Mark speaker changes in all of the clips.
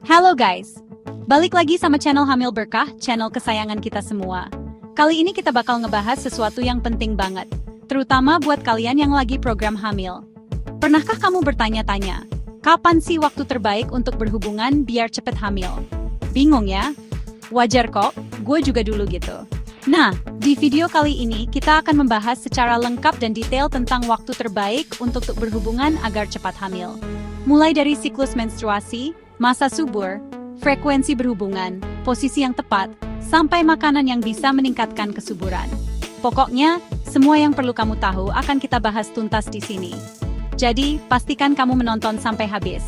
Speaker 1: Halo guys, balik lagi sama channel Hamil Berkah, channel kesayangan kita semua. Kali ini kita bakal ngebahas sesuatu yang penting banget, terutama buat kalian yang lagi program hamil. Pernahkah kamu bertanya-tanya, kapan sih waktu terbaik untuk berhubungan biar cepet hamil? Bingung ya? Wajar kok, gue juga dulu gitu. Nah, di video kali ini kita akan membahas secara lengkap dan detail tentang waktu terbaik untuk berhubungan agar cepat hamil. Mulai dari siklus menstruasi, masa subur, frekuensi berhubungan, posisi yang tepat, sampai makanan yang bisa meningkatkan kesuburan. Pokoknya, semua yang perlu kamu tahu akan kita bahas tuntas di sini. Jadi, pastikan kamu menonton sampai habis.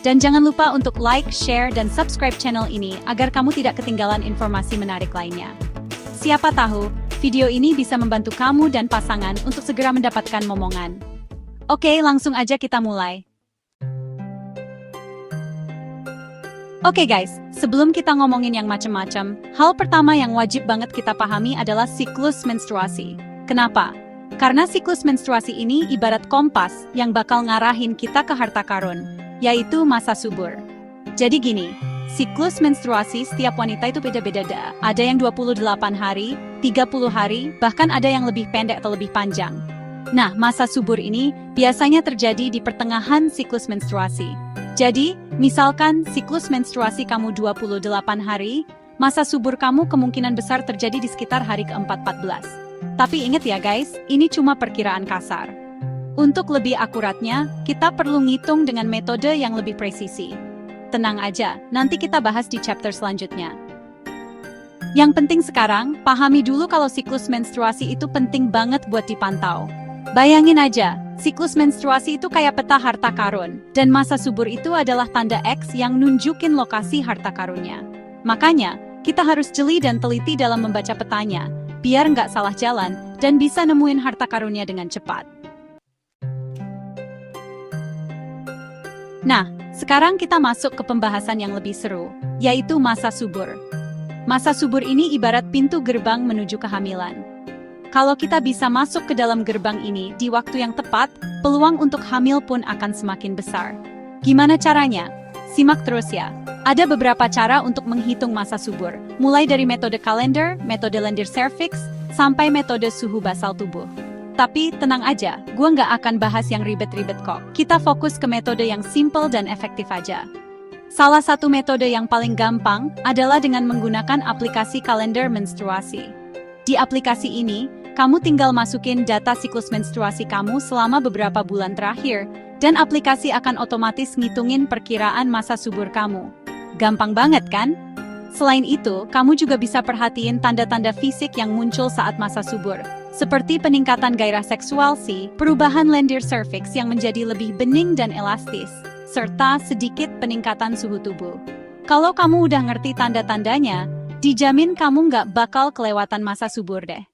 Speaker 1: Dan jangan lupa untuk like, share, dan subscribe channel ini agar kamu tidak ketinggalan informasi menarik lainnya. Siapa tahu, video ini bisa membantu kamu dan pasangan untuk segera mendapatkan momongan. Oke, langsung aja kita mulai. Oke guys, sebelum kita ngomongin yang macam-macam, hal pertama yang wajib banget kita pahami adalah siklus menstruasi. Kenapa? Karena siklus menstruasi ini ibarat kompas yang bakal ngarahin kita ke harta karun, yaitu masa subur. Jadi gini, siklus menstruasi setiap wanita itu beda-beda. Ada yang 28 hari, 30 hari, bahkan ada yang lebih pendek atau lebih panjang. Nah, masa subur ini biasanya terjadi di pertengahan siklus menstruasi. Jadi, misalkan siklus menstruasi kamu 28 hari, masa subur kamu kemungkinan besar terjadi di sekitar hari ke-14. Tapi ingat ya guys, ini cuma perkiraan kasar. Untuk lebih akuratnya, kita perlu ngitung dengan metode yang lebih presisi. Tenang aja, nanti kita bahas di chapter selanjutnya. Yang penting sekarang, pahami dulu kalau siklus menstruasi itu penting banget buat dipantau. Bayangin aja, siklus menstruasi itu kayak peta harta karun, dan masa subur itu adalah tanda X yang nunjukin lokasi harta karunnya. Makanya, kita harus jeli dan teliti dalam membaca petanya, biar nggak salah jalan, dan bisa nemuin harta karunnya dengan cepat. Nah, sekarang kita masuk ke pembahasan yang lebih seru, yaitu masa subur. Masa subur ini ibarat pintu gerbang menuju kehamilan. Kalau kita bisa masuk ke dalam gerbang ini di waktu yang tepat, peluang untuk hamil pun akan semakin besar. Gimana caranya? Simak terus ya. Ada beberapa cara untuk menghitung masa subur, mulai dari metode kalender, metode lendir cervix, sampai metode suhu basal tubuh. Tapi tenang aja, gue nggak akan bahas yang ribet-ribet kok. Kita fokus ke metode yang simple dan efektif aja. Salah satu metode yang paling gampang adalah dengan menggunakan aplikasi kalender menstruasi. Di aplikasi ini, kamu tinggal masukin data siklus menstruasi kamu selama beberapa bulan terakhir, dan aplikasi akan otomatis ngitungin perkiraan masa subur kamu. Gampang banget kan? Selain itu, kamu juga bisa perhatiin tanda-tanda fisik yang muncul saat masa subur, seperti peningkatan gairah seksual perubahan lendir cervix yang menjadi lebih bening dan elastis, serta sedikit peningkatan suhu tubuh. Kalau kamu udah ngerti tanda-tandanya, dijamin kamu nggak bakal kelewatan masa subur deh.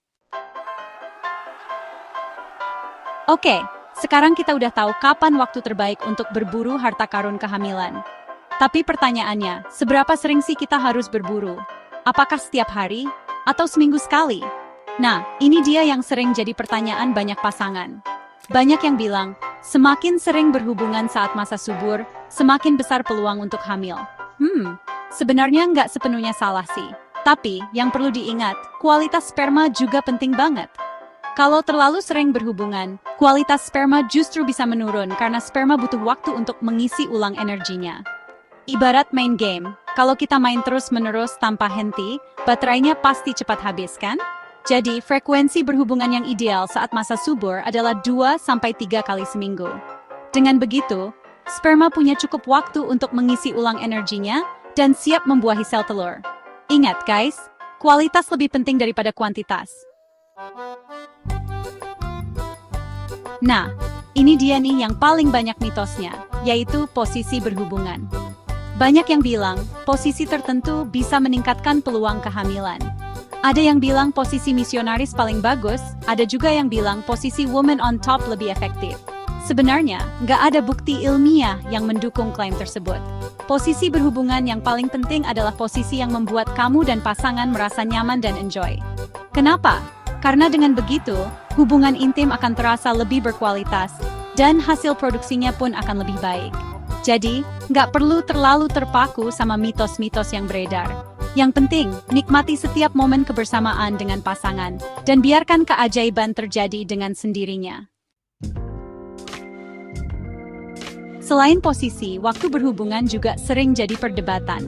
Speaker 1: Oke, sekarang kita udah tahu kapan waktu terbaik untuk berburu harta karun kehamilan. Tapi pertanyaannya, seberapa sering sih kita harus berburu? Apakah setiap hari? Atau seminggu sekali? Nah, ini dia yang sering jadi pertanyaan banyak pasangan. Banyak yang bilang, semakin sering berhubungan saat masa subur, semakin besar peluang untuk hamil. Sebenarnya nggak sepenuhnya salah sih. Tapi, yang perlu diingat, kualitas sperma juga penting banget. Kalau terlalu sering berhubungan, kualitas sperma justru bisa menurun karena sperma butuh waktu untuk mengisi ulang energinya. Ibarat main game, kalau kita main terus-menerus tanpa henti, baterainya pasti cepat habis kan? Jadi, frekuensi berhubungan yang ideal saat masa subur adalah 2-3 kali seminggu. Dengan begitu, sperma punya cukup waktu untuk mengisi ulang energinya dan siap membuahi sel telur. Ingat guys, kualitas lebih penting daripada kuantitas. Nah, ini dia nih yang paling banyak mitosnya, yaitu posisi berhubungan. Banyak yang bilang, posisi tertentu bisa meningkatkan peluang kehamilan. Ada yang bilang posisi misionaris paling bagus, ada juga yang bilang posisi woman on top lebih efektif. Sebenarnya, nggak ada bukti ilmiah yang mendukung klaim tersebut. Posisi berhubungan yang paling penting adalah posisi yang membuat kamu dan pasangan merasa nyaman dan enjoy. Kenapa? Karena dengan begitu, hubungan intim akan terasa lebih berkualitas, dan hasil produksinya pun akan lebih baik. Jadi, nggak perlu terlalu terpaku sama mitos-mitos yang beredar. Yang penting, nikmati setiap momen kebersamaan dengan pasangan, dan biarkan keajaiban terjadi dengan sendirinya. Selain posisi, waktu berhubungan juga sering jadi perdebatan.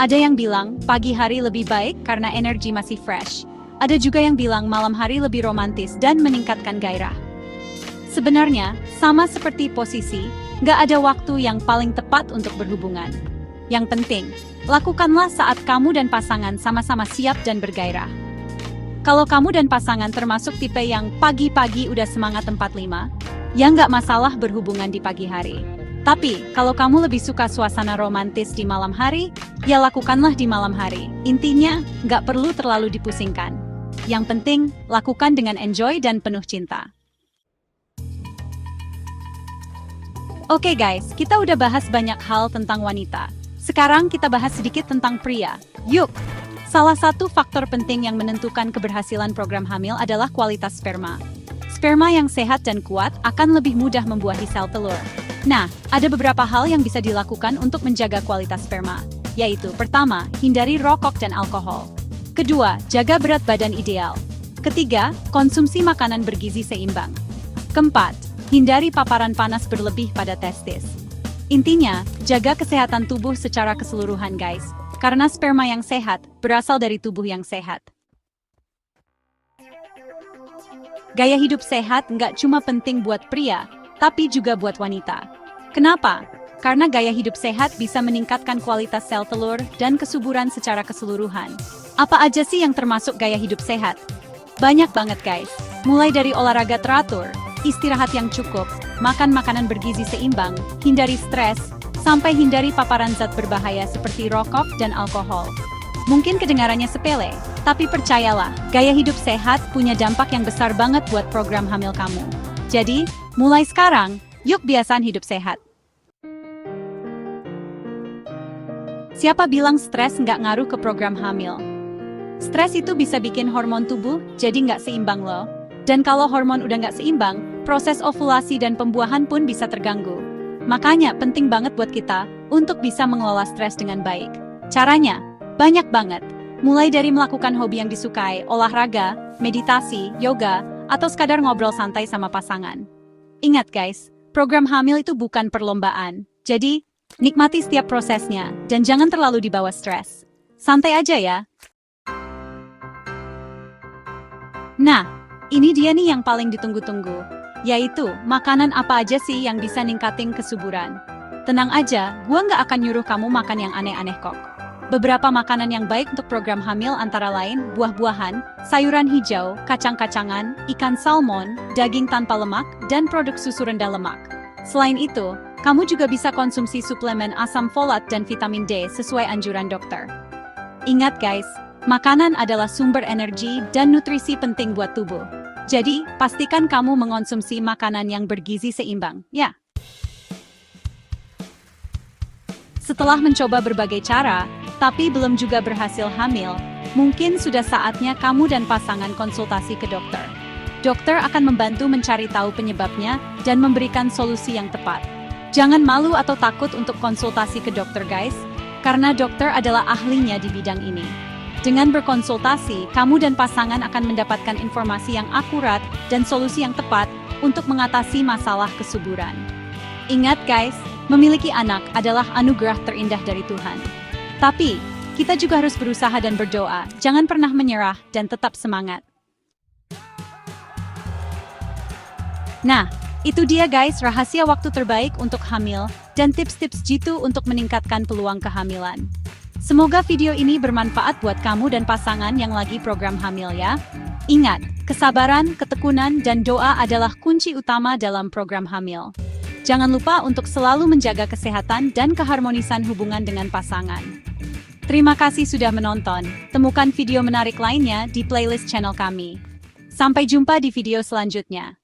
Speaker 1: Ada yang bilang, pagi hari lebih baik karena energi masih fresh. Ada juga yang bilang malam hari lebih romantis dan meningkatkan gairah. Sebenarnya, sama seperti posisi, nggak ada waktu yang paling tepat untuk berhubungan. Yang penting, lakukanlah saat kamu dan pasangan sama-sama siap dan bergairah. Kalau kamu dan pasangan termasuk tipe yang pagi-pagi udah semangat 45, ya nggak masalah berhubungan di pagi hari. Tapi, kalau kamu lebih suka suasana romantis di malam hari, ya lakukanlah di malam hari. Intinya, nggak perlu terlalu dipusingkan. Yang penting, lakukan dengan enjoy dan penuh cinta. Oke guys, kita udah bahas banyak hal tentang wanita. Sekarang kita bahas sedikit tentang pria. Yuk! Salah satu faktor penting yang menentukan keberhasilan program hamil adalah kualitas sperma. Sperma yang sehat dan kuat akan lebih mudah membuahi sel telur. Nah, ada beberapa hal yang bisa dilakukan untuk menjaga kualitas sperma, yaitu pertama, hindari rokok dan alkohol. Kedua, jaga berat badan ideal. Ketiga, konsumsi makanan bergizi seimbang. Keempat, hindari paparan panas berlebih pada testis. Intinya, jaga kesehatan tubuh secara keseluruhan guys, karena sperma yang sehat berasal dari tubuh yang sehat. Gaya hidup sehat nggak cuma penting buat pria, tapi juga buat wanita. Kenapa? Karena gaya hidup sehat bisa meningkatkan kualitas sel telur dan kesuburan secara keseluruhan. Apa aja sih yang termasuk gaya hidup sehat? Banyak banget guys. Mulai dari olahraga teratur, istirahat yang cukup, makan makanan bergizi seimbang, hindari stres, sampai hindari paparan zat berbahaya seperti rokok dan alkohol. Mungkin kedengarannya sepele, tapi percayalah, gaya hidup sehat punya dampak yang besar banget buat program hamil kamu. Jadi, mulai sekarang, yuk biasain hidup sehat. Siapa bilang stres nggak ngaruh ke program hamil? Stres itu bisa bikin hormon tubuh jadi nggak seimbang loh. Dan kalau hormon udah nggak seimbang, proses ovulasi dan pembuahan pun bisa terganggu. Makanya penting banget buat kita untuk bisa mengelola stres dengan baik. Caranya, banyak banget. Mulai dari melakukan hobi yang disukai, olahraga, meditasi, yoga, atau sekadar ngobrol santai sama pasangan. Ingat guys, program hamil itu bukan perlombaan. Jadi, nikmati setiap prosesnya dan jangan terlalu dibawa stres. Santai aja ya. Nah, ini dia nih yang paling ditunggu-tunggu, yaitu makanan apa aja sih yang bisa ningkatin kesuburan. Tenang aja, gua nggak akan nyuruh kamu makan yang aneh-aneh kok. Beberapa makanan yang baik untuk program hamil antara lain buah-buahan, sayuran hijau, kacang-kacangan, ikan salmon, daging tanpa lemak, dan produk susu rendah lemak. Selain itu, kamu juga bisa konsumsi suplemen asam folat dan vitamin D sesuai anjuran dokter. Ingat guys, makanan adalah sumber energi dan nutrisi penting buat tubuh. Jadi, pastikan kamu mengonsumsi makanan yang bergizi seimbang, ya. Setelah mencoba berbagai cara, tapi belum juga berhasil hamil, mungkin sudah saatnya kamu dan pasangan konsultasi ke dokter. Dokter akan membantu mencari tahu penyebabnya dan memberikan solusi yang tepat. Jangan malu atau takut untuk konsultasi ke dokter guys, karena dokter adalah ahlinya di bidang ini. Dengan berkonsultasi, kamu dan pasangan akan mendapatkan informasi yang akurat dan solusi yang tepat untuk mengatasi masalah kesuburan. Ingat guys, memiliki anak adalah anugerah terindah dari Tuhan. Tapi, kita juga harus berusaha dan berdoa, jangan pernah menyerah dan tetap semangat. Nah, itu dia guys rahasia waktu terbaik untuk hamil dan tips-tips jitu untuk meningkatkan peluang kehamilan. Semoga video ini bermanfaat buat kamu dan pasangan yang lagi program hamil ya. Ingat, kesabaran, ketekunan, dan doa adalah kunci utama dalam program hamil. Jangan lupa untuk selalu menjaga kesehatan dan keharmonisan hubungan dengan pasangan. Terima kasih sudah menonton. Temukan video menarik lainnya di playlist channel kami. Sampai jumpa di video selanjutnya.